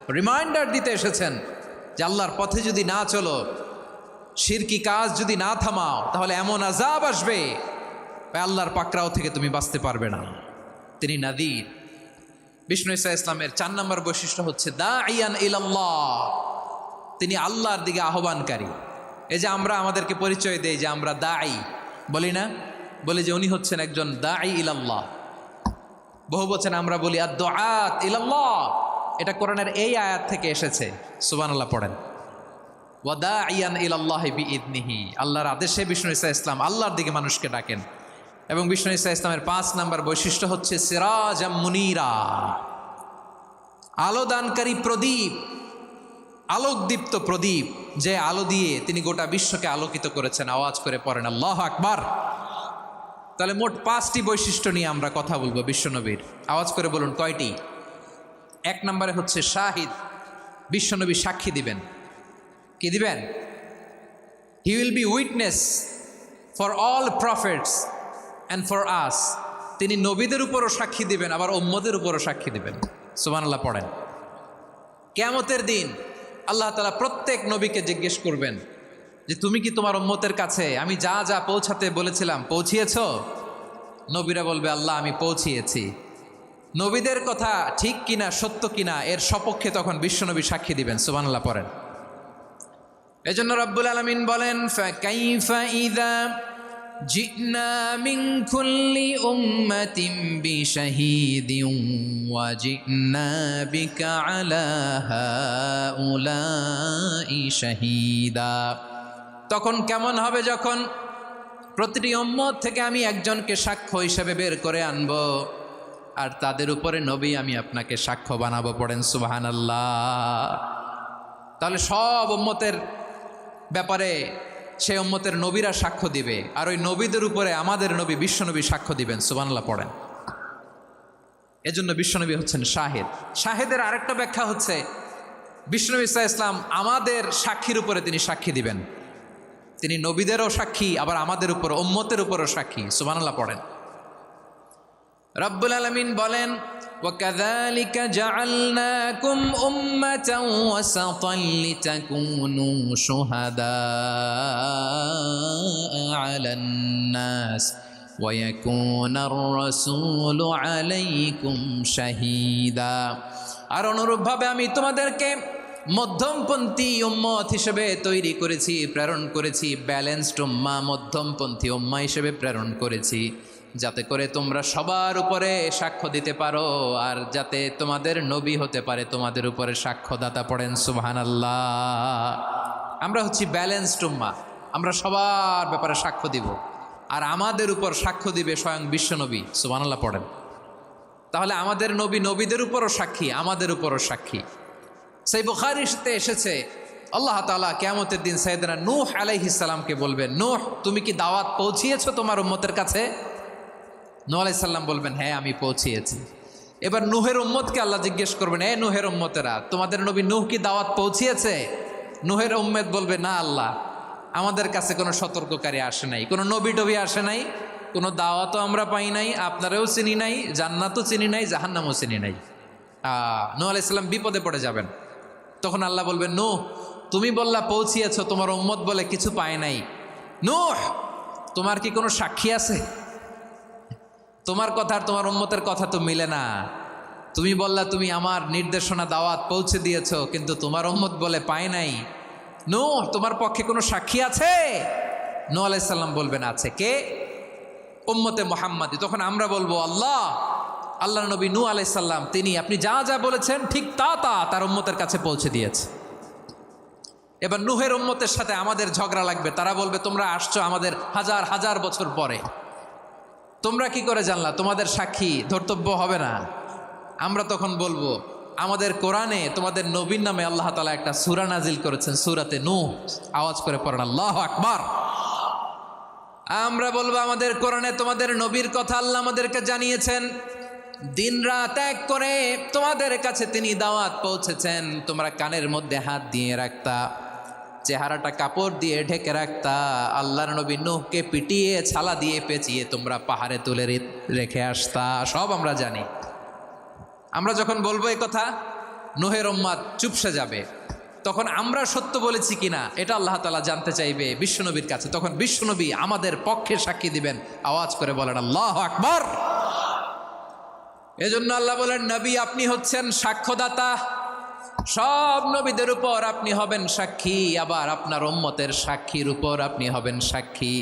Reminder দিতে এসেছেন যে আল্লাহর পথে যদি না চলো, শিরকি কাজ যদি না থামাও, তাহলে এমন আযাব আসবে আল্লাহর পাকড়াও থেকে তুমি বাঁচতে পারবে না। তিনি নাযীর। বিষ্ণু ঈসা ইসলামের 4 নম্বর বৈশিষ্ট্য হচ্ছে দাঈয়ান ইলাল্লাহ, তিনি আল্লাহর দিকে আহ্বানকারী। এই যে আমরা আমাদেরকে পরিচয় দেই যে আমরা দাঈ, বলি না? বলি যে উনি হচ্ছেন একজন দাঈ ইলাল্লাহ। বহু বচন আমরা বলি আদ-দুআত ইলাল্লাহ, এটা কোরআনের এই আয়াত থেকে এসেছে। সুবহানাল্লাহ পড়েন। ওয়া দাঈয়ান ইলাল্লাহি বিইذনিহি, আল্লাহর আদেশে বিষ্ণু ঈসা ইসলাম আল্লাহর দিকে মানুষকে ডাকেন। এবং বিষ্ণু ঈসা ইসলামের 5 নম্বর বৈশিষ্ট্য হচ্ছে সিরাজাম মুনীরা, আলোদানকারী প্রদীপ, আলোকদীপ্ত প্রদীপ, যে আলো দিয়ে তিনি গোটা বিশ্বকে আলোকিত করেছেন। আওয়াজ করে পড়েন আল্লাহু আকবার। তাহলে মোট 5টি বৈশিষ্ট্য নিয়ে আমরা কথা বলবো বিশ্বনবীর। আওয়াজ করে বলুন কয়টি? 1 নম্বরে হচ্ছে শাহিদ, বিশ্বনবী সাক্ষী দিবেন। কি দিবেন? He will be witness for all prophets and for us. তিনি নবীদের উপরও সাক্ষী দিবেন, আবার উম্মতের উপরও সাক্ষী দিবেন। সুবহানাল্লাহ পড়েন। কিয়ামতের দিন আল্লাহ তাআলা প্রত্যেক নবীকে জিজ্ঞেস করবেন যে তুমি কি তোমার উম্মতের কাছে আমি যা যা পৌঁছাতে বলেছিলাম পৌঁছিয়েছো? নবীরা বলবে আল্লাহ আমি পৌঁছিয়েছি। নবীদের কথা ঠিক কিনা, সত্য কিনা, এর সপক্ষে তখন বিশ্বনবী সাক্ষী দিবেন। সুবহানাল্লাহ পড়েন। এজন্য রব্বুল আলামিন বলেন ফাকাইফা ইযা জিনা মিন কুল্লি উম্মাতিন বিশাহীদিন ওয়া জিনা বিকা আলা হাউলাই শাহীদা। তখন কেমন হবে যখন প্রতিটি উম্মত থেকে আমি একজনকে সাক্ষ্য হিসেবে বের করে আনব, আর তাদের উপরে নবী আমি আপনাকে সাক্ষ্য বানাবো। পড়েন সুবহানাল্লাহ। তাহলে সব উম্মতের ব্যাপারে সেই উম্মতের নবীরা সাক্ষ্য দিবে, আর ওই নবীদের উপরে আমাদের নবী বিশ্বনবী সাক্ষ্য দিবেন। সুবহানাল্লাহ পড়েন। এজন্য বিশ্বনবী হচ্ছেন শাহেদ। শাহেদের আরেকটা ব্যাখ্যা হচ্ছে বিশ্বনবী সাল্লাল্লাহু আলাইহি ওয়াসাল্লাম আমাদের সাক্ষীর উপরে তিনি সাক্ষী দিবেন। তিনি নবীদেরও সাক্ষী, আবার আমাদের উপর উম্মতের উপরও সাক্ষী। সুবহানাল্লাহ পড়েন। রব্বুল আলামিন বলেন وَكَذَلِكَ جَعَلْنَاكُمْ أُمَّةً وَسَطًا لِتَكُونُوا شُهَدَاءَ عَلَى النَّاسِ وَيَكُونَ الرَّسُولُ عَلَيْكُمْ شَهِيدًا। আর অনুরূপভাবে আমি তোমাদেরকে মধ্যমপন্থী উম্মত হিসেবে তৈরি করেছি, প্রেরণ করেছি। ব্যালেন্সড উম্মাহ, মধ্যমপন্থী উম্মাহ হিসেবে প্রেরণ করেছি, যাতে করে তোমরা সবার উপরে সাক্ষ্য দিতে পারো, আর যাতে তোমাদের নবী হতে পারে তোমাদের উপরে সাক্ষ্যদাতা। পড়েন সুবহানাল্লাহ। আমরা হচ্ছি ব্যালেন্সড উম্মাহ, আমরা সবার ব্যাপারে সাক্ষ্য দিব, আর আমাদের উপর সাক্ষ্য দিবে স্বয়ং বিশ্বনবী। সুবহানাল্লাহ পড়েন। তাহলে আমাদের নবী নবীদের উপরও সাক্ষী, আমাদের উপরও সাক্ষী। সেই বুখারীতে এসেছে আল্লাহ তাআলা কিয়ামতের দিন সাইয়েদনা নূহ আলাইহিস সালামকে বলবেন, নূহ তুমি কি দাওয়াত পৌঁছিয়েছো তোমার উম্মতের কাছে? নূহ আলাইহিস সালাম বলবেন হ্যাঁ আমি পৌঁছিয়েছি। এবার নূহের উম্মতকে আল্লাহ জিজ্ঞেস করবেন, এ নূহের উম্মতেরা তোমাদের নবী নূহ কি দাওয়াত পৌঁছিয়েছে? নূহের উম্মত বলবে না আল্লাহ, আমাদের কাছে কোনো সতর্ককারী আসে নাই, কোনো নবী টবি আসে নাই, কোনো দাওয়াতও আমরা পাই নাই, আপনারাও চিনি নাই, জান্নাতও চিনি নাই, জাহান্নামও চিনি নাই। নূহ আলাইহিস সালাম বিপদে পড়ে যাবেন। তখন আল্লাহ বলবেন নূহ তুমি বললা পৌঁছিয়েছো, তোমার উম্মত বলে কিছু পায় নাই। নূহ তোমার কি কোনো সাক্ষী আছে? তোমার কথা আর তোমার উম্মতের কথা তো মিলে না। তুমি বললা তুমি আমার নির্দেশনা দাওয়াত পৌঁছে দিয়েছো, কিন্তু তোমার উম্মত বলে পায় নাই। নূহ তোমার পক্ষে কোনো সাক্ষী আছে? নূহ আলাইহিস সালাম বলবেন আছে। কে? উম্মতে মুহাম্মাদি। তখন আমরা বলবো আল্লাহ নবী নূহ আলাইহিস সালাম তিনি আপনি যা যা বলেছেন ঠিক তা তার উম্মতের কাছে পৌঁছে দিয়েছে। এবার নূহের উম্মতের সাথে আমাদের ঝগড়া লাগবে। তারা বলবে তোমরা আসছো আমাদের হাজার হাজার বছর পরে, তোমরা কি করে জানলা? তোমাদের সাক্ষী ধর্তব্য হবে না। আমরা তখন বলবো আমাদের কোরআনে তোমাদের নবীর নামে আল্লাহ তাআলা একটা সূরা নাজিল করেছেন, সূরাতে নূহ। আওয়াজ করে পড়েন আল্লাহু আকবার। আমরা বলবো আমাদের কোরআনে তোমাদের নবীর কথা আল্লাহ আমাদেরকে জানিয়েছেন, দিন রাত এক করে তোমাদের কাছে তিনি দাওয়াত পৌঁছেছেন। তোমরা কানের মধ্যে হাত দিয়ে রাখতা, চেহারাটা কাপড় দিয়ে ঢেকে রাখতা, আল্লাহর নবী নূহকে পিটিয়ে ছালা দিয়ে পেঁচিয়ে তোমরা পাহাড়ে তুলে রেখে আসতা। সব আমরা জানি। আমরা যখন বলবো এই কথা নূহের উম্মাত চুপসে যাবে। তখন আমরা সত্য বলেছি কিনা এটা আল্লাহ তাআলা জানতে চাইবে বিশ্বনবীর কাছে। তখন বিশ্বনবী আমাদের পক্ষে সাক্ষী দিবেন। আওয়াজ করে বলেন আল্লাহু আকবার। এজন্য আল্লাহ বলেন, নবী আপনি হচ্ছেন সাক্ষ্যদাতা, সব নবীদের উপর আপনি হবেন সাক্ষী, আবার আপনার উম্মতের সাক্ষীর উপর আপনি হবেন সাক্ষী।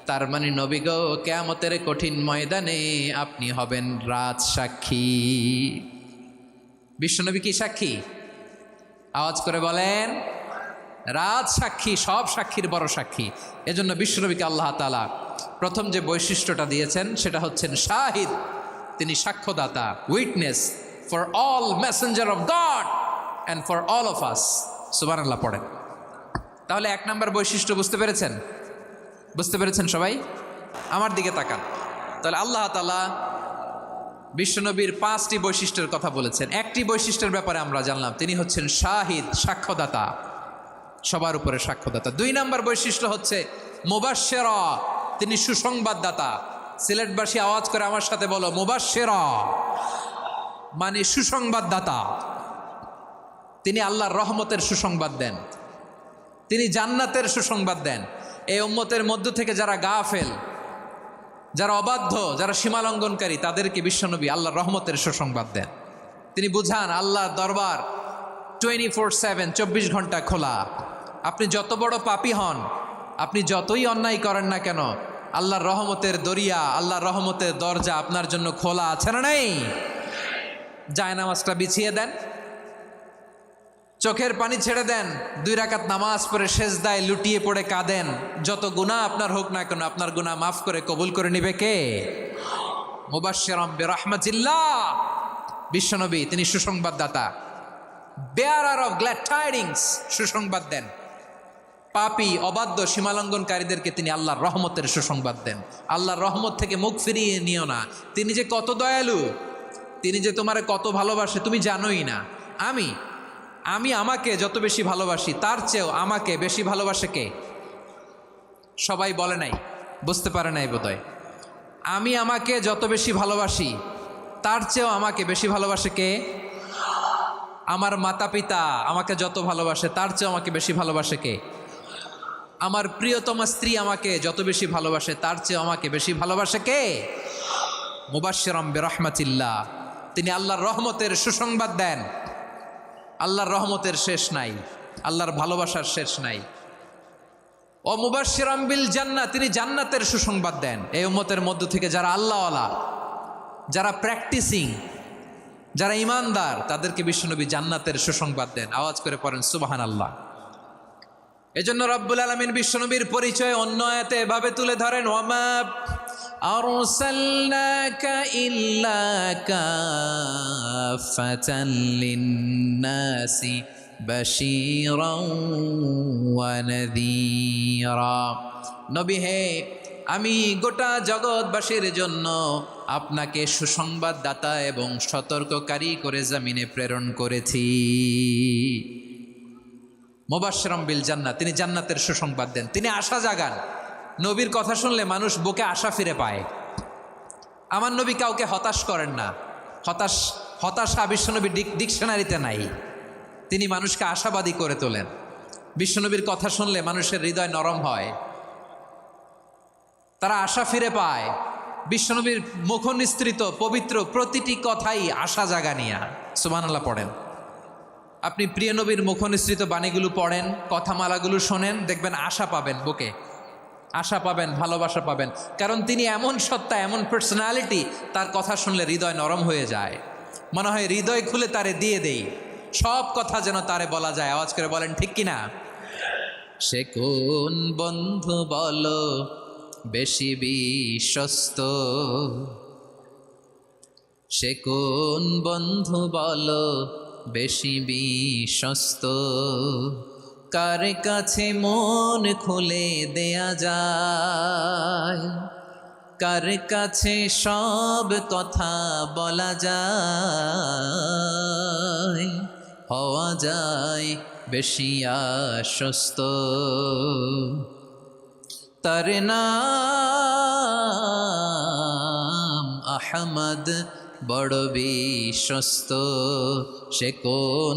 তার মানে নবী গো, কিয়ামতের কঠিন ময়দানে আপনি হবেন রাজ সাক্ষী। বিশ্বনবী কি সাক্ষী? আওয়াজ করে বলেন, রাজ সাক্ষী, সব সাক্ষীর বড় সাক্ষী। এজন্য বিশ্বনবীকে আল্লাহ তাআলা প্রথম যে বৈশিষ্ট্যটা দিয়েছেন সেটা হচ্ছেন শাহিদ। তিনি সাক্ষ্যদাতা, witness for all messenger of God and for all of us. সুবহানাল্লাহ পড়েন। তাহলে এক নম্বর বৈশিষ্ট্য বুঝতে পেরেছেন? বুঝতে পেরেছেন সবাই? আমার দিকে তাকান। তাহলে আল্লাহ তাআলা বিশ্বনবীর 5টি বৈশিষ্ট্যের কথা বলেছেন। একটি বৈশিষ্ট্যের ব্যাপারে আমরা জানলাম, তিনি হচ্ছেন শাহিদ, সাক্ষ্যদাতা, সবার উপরে সাক্ষ্যদাতা। 2 নম্বর বৈশিষ্ট্য হচ্ছে মুবাশশিরা, তিনি সুসংবাদদাতা। সিলেটবাসী আওয়াজ করে আমার সাথে বলো, মুবাশশিরা মানে সুসংবাদদাতা। তিনি আল্লাহর রহমতের সুসংবাদ দেন, তিনি জান্নাতের সুসংবাদ দেন। এই উম্মতের মধ্য থেকে যারা গাফেল, যারা অবাধ্য, যারা সীমালঙ্ঘনকারী, তাদেরকে বিশ্বনবী আল্লাহর রহমতের সুসংবাদ দেন। তিনি বুঝান আল্লাহর দরবার 24/7, 24 ঘন্টা খোলা। আপনি যত বড় পাপী হন, আপনি যতই অন্যায় করেন না কেন, আল্লাহর রহমতের দরিয়া, আল্লাহর রহমতের দরজা আপনার জন্য খোলা আছে না নেই? জায়নামাজটা বিছিয়ে দেন, চোখের পানি ছেড়ে দেন, 2 রাকাত নামাজ পড়ে সেজদায় লুটিয়ে পড়ে কাঁদেন। যত গুনাহ আপনার হোক না কেন, আপনার গুনাহ মাফ করে কবুল করে নিবে কে? মুবাশশিরাম বিরহমাতিল্লাহ। বিশ্বনবী তিনি সুসংবাদদাতা, বেয়ারার অফ গ্ল্যাড টাইডিংস, সুসংবাদ দেন। পাপী, অবাধ্য, সীমালঙ্ঘনকারীদেরকে তিনি আল্লাহর রহমতের সুসংবাদ দেন। আল্লাহর রহমত থেকে মুখ ফিরিয়ে নিও না। তিনি যে কত দয়ালু, তিনি যে তোমারে কত ভালোবাসে তুমি জানোই না। আমি আমাকে যত বেশি ভালোবাসি, তার চেয়েও আমাকে বেশি ভালোবাসে কে? সবাই বলে নাই, বুঝতে পারে নাই বোধহয়। আমি আমাকে যত বেশি ভালোবাসি, তার চেয়েও আমাকে বেশি ভালোবাসে কে? আমার মাতা পিতা আমাকে যত ভালোবাসে, তার চেয়েও আমাকে বেশি ভালোবাসে কে? আমার প্রিয়তমা স্ত্রী আমাকে যত বেশি ভালোবাসে, তার চেয়েও আমাকে বেশি ভালোবাসে কে? মুবাশশিরাম বিরহমাতিল্লাহ, তিনি আল্লাহর রহমতের সুসংবাদ দেন। আল্লাহর রহমতের শেষ নাই, আল্লাহর ভালোবাসার শেষ নাই। ও মুবাশশিরাম বিল জান্নাহ, তিনি জান্নাতের সুসংবাদ দেন। এই উম্মতের মধ্য থেকে যারা আল্লাহওয়ালা, যারা প্র্যাকটিসিং, যারা ইমানদার, তাদেরকে বিশ্বনবী জান্নাতের সুসংবাদ দেন। আওয়াজ করে পড়েন সুবহানাল্লাহ। এজন্য রব্বুল আলামিন বিশ্বনবীর পরিচয় অন্য আয়াতে এভাবে তুলে ধরেন, ওয়ামা আরসালনাকা ইল্লা কাফাতান লিন্নাসি বাশীরাও ওয়া নাযীরা। নবী হে, আমি গোটা জগৎবাসীর জন্য আপনাকে সুসংবাদদাতা এবং সতর্ককারী করে জমিনে প্রেরণ করেছি। মুবাশশিরাম বিল জান্নাহ, তিনি জান্নাতের সুসংবাদ দেন, তিনি আশা জাগান। নবীর কথা শুনলে মানুষ বুকে আশা ফিরে পায়। আমার নবী কাউকে হতাশ করেন না। হতাশা বিশ্বনবী ডিকশনারিতে নাই। তিনি মানুষকে আশাবাদী করে তোলেন। বিশ্বনবীর কথা শুনলে মানুষের হৃদয় নরম হয়, তারা আশা ফিরে পায়। বিশ্বনবীর মুখ নিঃসৃত পবিত্র প্রতিটি কথাই আশা জাগানিয়া। সুবহানাল্লাহ পড়েন। আপনি প্রিয় নবীর মুখ নিঃসৃত বাণীগুলো পড়েন, কথামালাগুলো শোনেন, দেখবেন আশা পাবেন, বুকে আশা পাবেন, ভালোবাসা পাবেন। কারণ তিনি এমন সত্তা, এমন পার্সোনালিটি, তার কথা শুনলে হৃদয় নরম হয়ে যায়। মনে হয় হৃদয় খুলে তারে দিয়ে দেই, সব কথা যেন তারে বলা যায়। আওয়াজ করে বলেন ঠিক কিনা? সে কোন বন্ধু বলো বেশি বিশ্বস্ত, সে কোন বন্ধু বলো বেশি বিশ্বস্ত, কার কাছে মন খুলে দেয়া যায়, কার কাছে সব কথা বলা যায়, হওয়া যায় বেশি আশ্বস্ত। তার নাম আহমদ, বড় বিশ্বস্ত। সে কোন